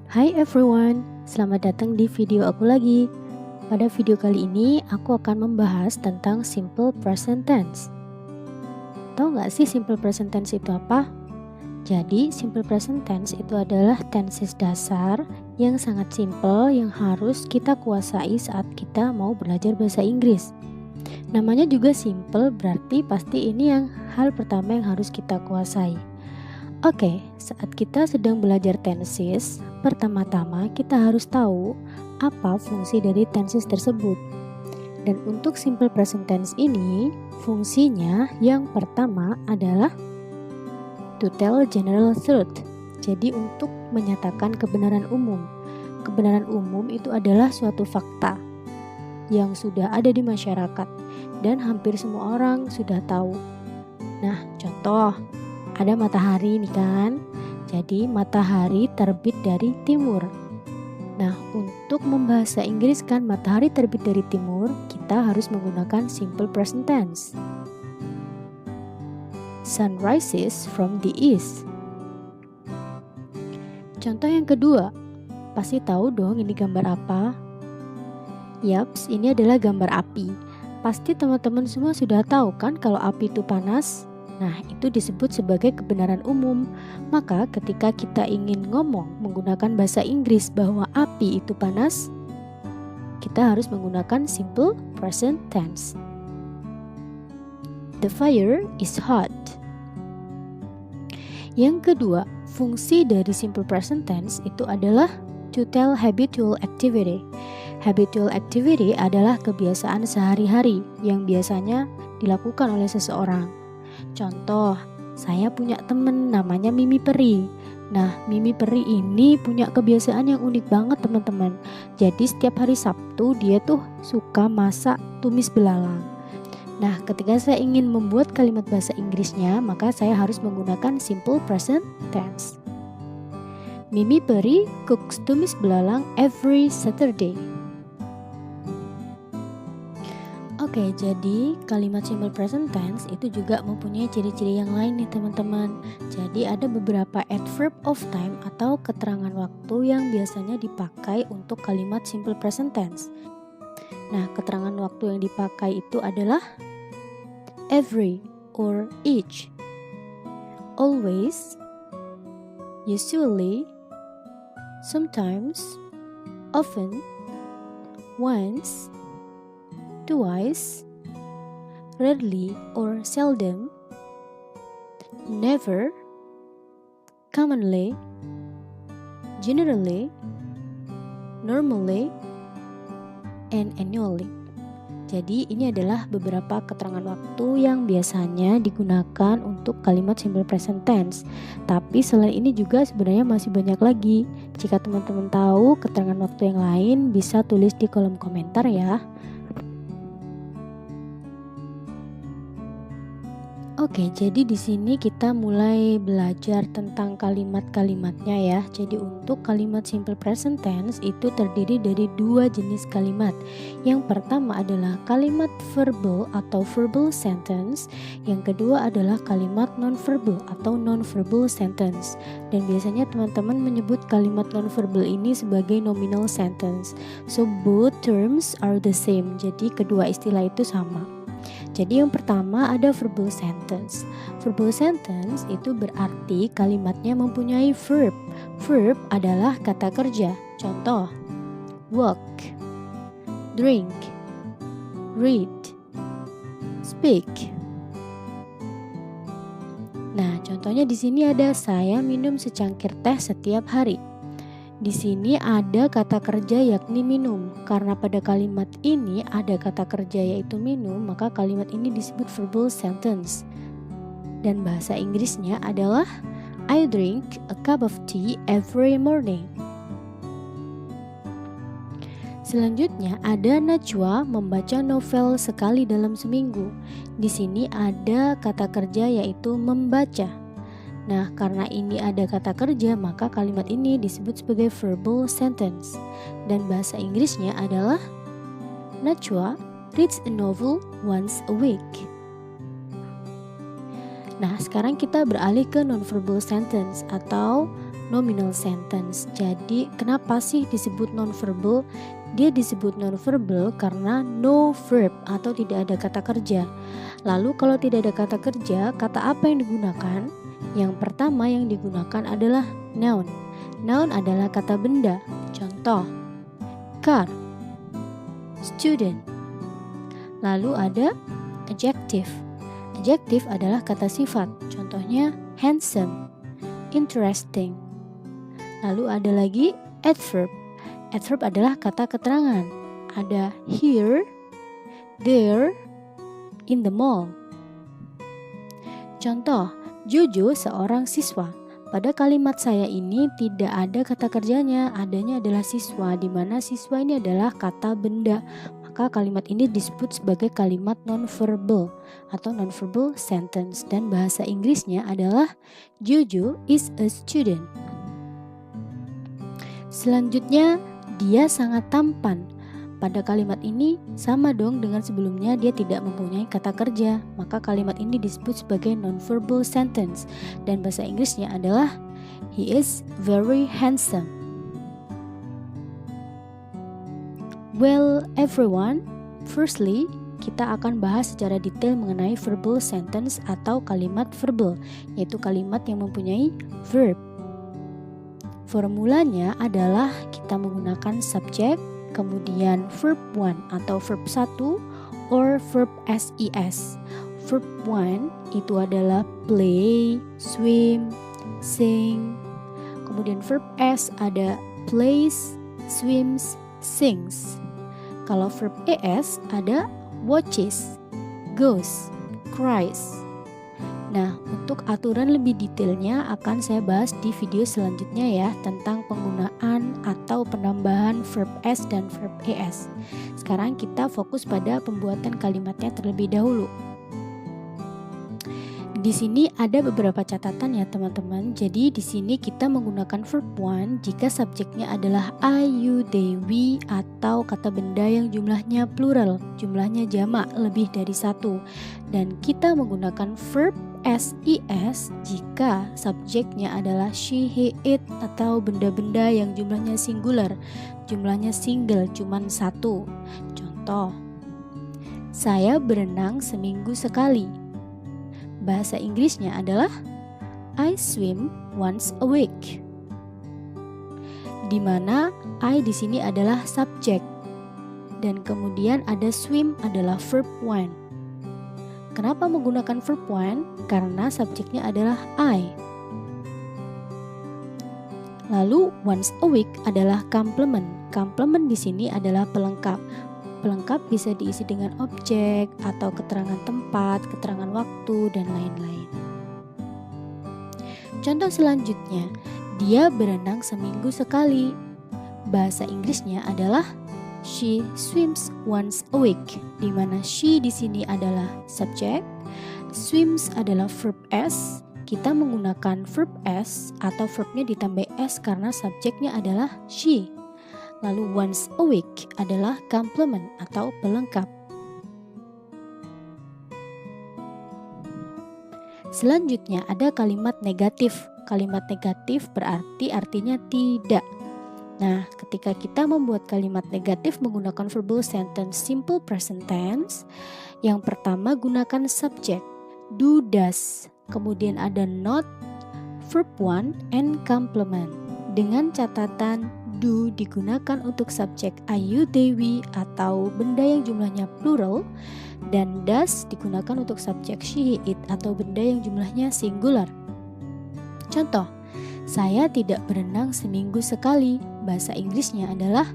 Hai everyone, selamat datang di video aku lagi. Pada video kali ini aku akan membahas tentang simple present tense. Tahu nggak sih simple present tense itu apa? Jadi simple present tense itu adalah tenses dasar yang sangat simple yang harus kita kuasai saat kita mau belajar bahasa Inggris. Namanya juga simple, berarti pasti ini yang hal pertama yang harus kita kuasai. Oke, saat kita sedang belajar tenses, pertama-tama kita harus tahu apa fungsi dari tenses tersebut. Dan untuk simple present tense ini, fungsinya yang pertama adalah to tell general truth. Jadi untuk menyatakan kebenaran umum. Kebenaran umum itu adalah suatu fakta yang sudah ada di masyarakat dan hampir semua orang sudah tahu. Nah, contoh, ada matahari nih kan. Jadi matahari terbit dari timur. Nah, untuk membahasa Inggris kan matahari terbit dari timur, kita harus menggunakan simple present tense. Sun rises from the east. Contoh yang kedua, pasti tahu dong ini gambar apa? Yaps, ini adalah gambar api. Pasti teman-teman semua sudah tahu kan kalau api itu panas? Nah, itu disebut sebagai kebenaran umum. Maka ketika kita ingin ngomong menggunakan bahasa Inggris bahwa api itu panas, kita harus menggunakan simple present tense. The fire is hot. Yang kedua, fungsi dari simple present tense itu adalah to tell habitual activity. Habitual activity adalah kebiasaan sehari-hari yang biasanya dilakukan oleh seseorang. Contoh, saya punya temen namanya Mimi Peri. Nah, Mimi Peri ini punya kebiasaan yang unik banget teman-teman. Jadi setiap hari Sabtu dia tuh suka masak tumis belalang. Nah, ketika saya ingin membuat kalimat bahasa Inggrisnya, maka saya harus menggunakan simple present tense. Mimi Peri cooks tumis belalang every Saturday. Oke, jadi kalimat simple present tense itu juga mempunyai ciri-ciri yang lain nih teman-teman. Jadi ada beberapa adverb of time atau keterangan waktu yang biasanya dipakai untuk kalimat simple present tense. Nah, keterangan waktu yang dipakai itu adalah every or each, always, usually, sometimes, often, once, twice, rarely or seldom, never, commonly, generally, normally, and annually. Jadi ini adalah beberapa keterangan waktu yang biasanya digunakan untuk kalimat simple present tense. Tapi selain ini juga sebenarnya masih banyak lagi. Jika teman-teman tahu keterangan waktu yang lain, bisa tulis di kolom komentar ya. Oke, jadi di sini kita mulai belajar tentang kalimat-kalimatnya ya. Jadi untuk kalimat simple present tense itu terdiri dari dua jenis kalimat. Yang pertama adalah kalimat verbal atau verbal sentence. Yang kedua adalah kalimat non-verbal atau non-verbal sentence. Dan biasanya teman-teman menyebut kalimat non-verbal ini sebagai nominal sentence. So both terms are the same. Jadi kedua istilah itu sama. Jadi yang pertama ada verbal sentence. Verbal sentence itu berarti kalimatnya mempunyai verb. Verb adalah kata kerja. Contoh, walk, drink, read, speak. Nah, contohnya di sini ada saya minum secangkir teh setiap hari. Di sini ada kata kerja yakni minum. Karena pada kalimat ini ada kata kerja yaitu minum, maka kalimat ini disebut verbal sentence. Dan bahasa Inggrisnya adalah I drink a cup of tea every morning. Selanjutnya ada Najwa membaca novel sekali dalam seminggu. Di sini ada kata kerja yaitu membaca. Nah, karena ini ada kata kerja, maka kalimat ini disebut sebagai verbal sentence. Dan bahasa Inggrisnya adalah Najwa reads a novel once a week. Nah, sekarang kita beralih ke non-verbal sentence atau nominal sentence. Jadi kenapa sih disebut non-verbal? Dia disebut non-verbal karena no verb atau tidak ada kata kerja. Lalu kalau tidak ada kata kerja, kata apa yang digunakan? Yang pertama yang digunakan adalah noun. Noun adalah kata benda. Contoh, car, student. Lalu ada adjective. Adjective adalah kata sifat. Contohnya handsome, interesting. Lalu ada lagi adverb. Adverb adalah kata keterangan. Ada here, there, in the mall. Contoh, Jojo seorang siswa. Pada kalimat saya ini tidak ada kata kerjanya, adanya adalah siswa, di mana siswa ini adalah kata benda. Maka kalimat ini disebut sebagai kalimat non-verbal atau non-verbal sentence, dan bahasa Inggrisnya adalah Jojo is a student. Selanjutnya, dia sangat tampan. Pada kalimat ini sama dong dengan sebelumnya, dia tidak mempunyai kata kerja, maka kalimat ini disebut sebagai non-verbal sentence, dan bahasa Inggrisnya adalah he is very handsome. Well everyone, firstly kita akan bahas secara detail mengenai verbal sentence atau kalimat verbal, yaitu kalimat yang mempunyai verb. Formulanya adalah kita menggunakan subjek, kemudian verb 1 atau verb 1 or verb SES. Verb 1 itu adalah play, swim, sing. Kemudian verb S ada plays, swims, sings. Kalau verb ES ada watches, goes, cries. Nah, untuk aturan lebih detailnya akan saya bahas di video selanjutnya ya, tentang penggunaan atau penambahan verb S dan verb ES. Sekarang kita fokus pada pembuatan kalimatnya terlebih dahulu. Di sini ada beberapa catatan ya teman-teman. Jadi di sini kita menggunakan verb 1 jika subjeknya adalah I, you, they, we atau kata benda yang jumlahnya plural, jumlahnya jamak lebih dari satu. Dan kita menggunakan verb SES jika subjeknya adalah she, he, it atau benda-benda yang jumlahnya singular, jumlahnya single, cuman satu. Contoh, saya berenang seminggu sekali. Bahasa Inggrisnya adalah I swim once a week. Di mana I di sini adalah subjek dan kemudian ada swim adalah verb 1. Kenapa menggunakan verb 1? Karena subjeknya adalah I. Lalu once a week adalah complement. Complement di sini adalah pelengkap. Pelengkap bisa diisi dengan objek atau keterangan tempat, keterangan waktu, dan lain-lain. Contoh selanjutnya, dia berenang seminggu sekali. Bahasa Inggrisnya adalah she swims once a week, di mana she di sini adalah subjek, swims adalah verb S. Kita menggunakan verb S atau verbnya ditambah S karena subjeknya adalah she. Lalu once a week adalah complement atau pelengkap. Selanjutnya ada kalimat negatif. Kalimat negatif berarti artinya tidak. Nah, ketika kita membuat kalimat negatif menggunakan verbal sentence simple present tense, yang pertama gunakan subjek, do, does. Kemudian ada not, verb 1, and complement. Dengan catatan do digunakan untuk subjek I, you, they, we atau benda yang jumlahnya plural, dan does digunakan untuk subjek she, he, it atau benda yang jumlahnya singular. Contoh, saya tidak berenang seminggu sekali. Bahasa Inggrisnya adalah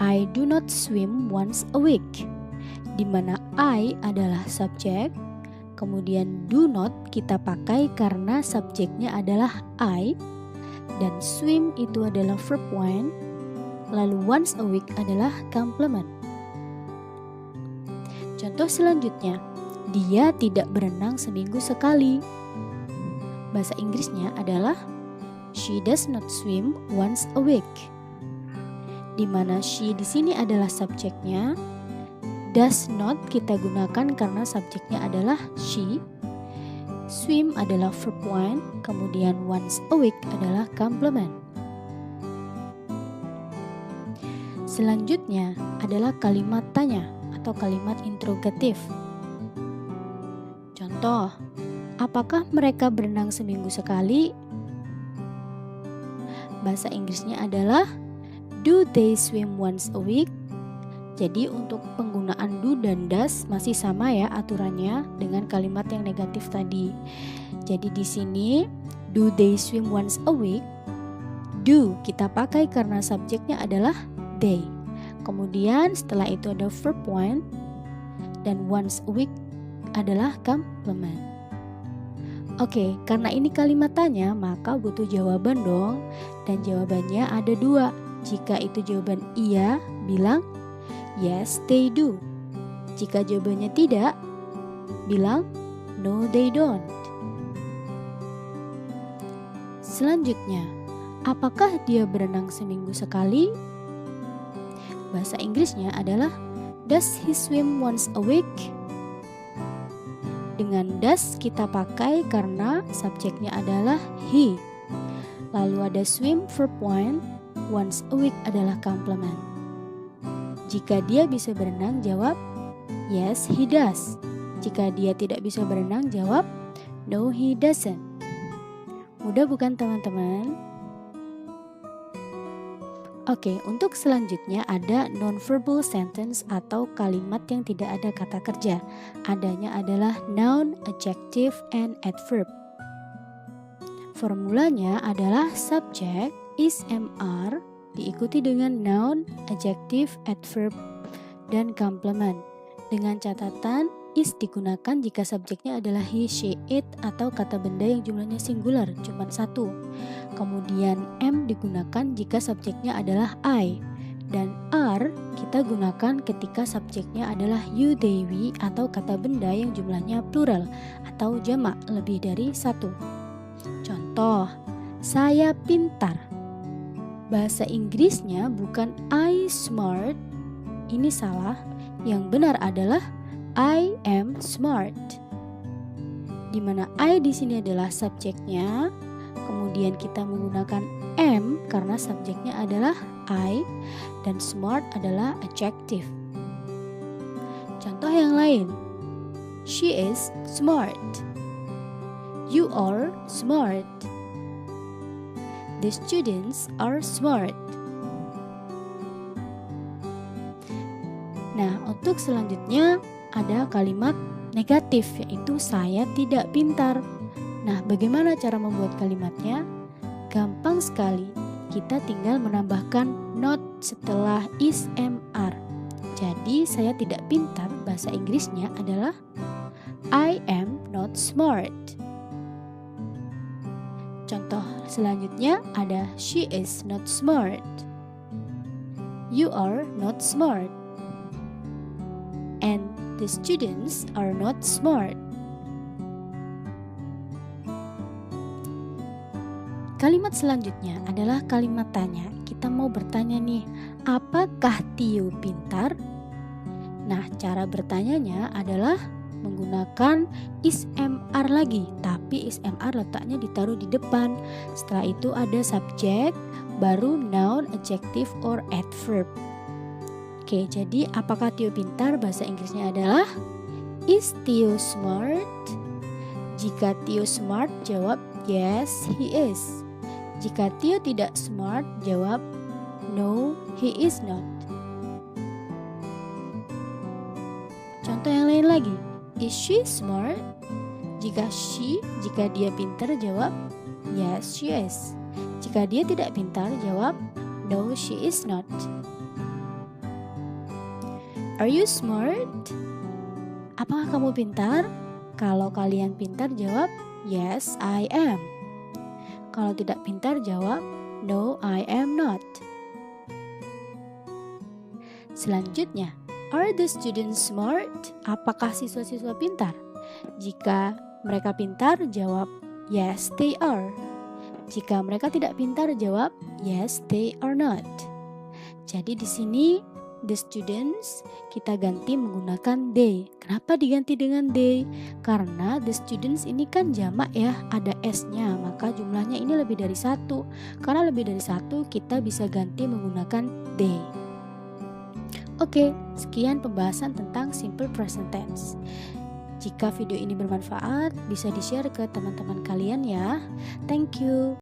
I do not swim once a week, di mana I adalah subjek, kemudian do not kita pakai karena subjeknya adalah I, dan swim itu adalah verb 1, lalu once a week adalah complement. Contoh selanjutnya, dia tidak berenang seminggu sekali. Bahasa Inggrisnya adalah she does not swim once a week, di mana she di sini adalah subjeknya, does not kita gunakan karena subjeknya adalah she, swim adalah verb 1, kemudian once a week adalah complement. Selanjutnya adalah kalimat tanya atau kalimat interrogatif. Contoh, apakah mereka berenang seminggu sekali? Bahasa Inggrisnya adalah do they swim once a week? Jadi untuk penggunaan do dan does masih sama ya aturannya dengan kalimat yang negatif tadi. Jadi di sini do they swim once a week? Do kita pakai karena subjeknya adalah they. Kemudian setelah itu ada verb 1 dan once a week adalah complement. Oke, karena ini kalimat tanya maka butuh jawaban dong. Dan jawabannya ada 2. Jika itu jawaban iya, bilang yes they do. Jika jawabannya tidak, bilang no they don't. Selanjutnya, apakah dia berenang seminggu sekali? Bahasa Inggrisnya adalah does he swim once a week? Dengan does kita pakai karena subjeknya adalah he. Lalu ada swim verb 1, once a week adalah complement. Jika dia bisa berenang, jawab yes he does. Jika dia tidak bisa berenang, jawab no he doesn't. Mudah bukan teman-teman? Oke, untuk selanjutnya ada non-verbal sentence atau kalimat yang tidak ada kata kerja. Adanya adalah noun, adjective, and adverb. Formulanya adalah subject is MR diikuti dengan noun, adjective, adverb, dan complement. Dengan catatan is digunakan jika subjeknya adalah he, she, it atau kata benda yang jumlahnya singular, cuma 1. Kemudian am digunakan jika subjeknya adalah I. Dan are kita gunakan ketika subjeknya adalah you, they, we atau kata benda yang jumlahnya plural atau jamak lebih dari 1. Contoh, saya pintar. Bahasa Inggrisnya bukan I smart. Ini salah. Yang benar adalah I am smart. Dimana I di sini adalah subjeknya, kemudian kita menggunakan am karena subjeknya adalah I, dan smart adalah adjective. Contoh yang lain, she is smart. You are smart. The students are smart. Nah, untuk selanjutnya ada kalimat negatif, yaitu saya tidak pintar. Nah, bagaimana cara membuat kalimatnya? Gampang sekali. Kita tinggal menambahkan not setelah is MR. Jadi, saya tidak pintar bahasa Inggrisnya adalah I am not smart. Contoh selanjutnya ada she is not smart. You are not smart. And the students are not smart. Kalimat selanjutnya adalah kalimat tanya. Kita mau bertanya nih, apakah Tio pintar? Nah, cara bertanyanya adalah menggunakan is MR lagi, tapi is MR letaknya ditaruh di depan. Setelah itu ada subjek, baru noun, adjective, or adverb. Oke, jadi apakah Tio pintar? Bahasa Inggrisnya adalah is Tio smart? Jika Tio smart, jawab yes, he is. Jika Tio tidak smart, jawab no, he is not. Contoh yang lain lagi, is she smart? Jika dia pintar, jawab yes, she is. Jika dia tidak pintar, jawab no, she is not. Are you smart? Apakah kamu pintar? Kalau kalian pintar, jawab yes, I am. Kalau tidak pintar, jawab no, I am not. Selanjutnya, are the students smart? Apakah siswa-siswa pintar? Jika mereka pintar, jawab yes, they are. Jika mereka tidak pintar, jawab yes, they are not. Jadi di sini The students kita ganti menggunakan they. Kenapa diganti dengan they? Karena the students ini kan jamak ya, ada s-nya, maka jumlahnya ini lebih dari satu. Karena lebih dari satu, kita bisa ganti menggunakan they. Oke, sekian pembahasan tentang simple present tense. Jika video ini bermanfaat, bisa di-share ke teman-teman kalian ya. Thank you.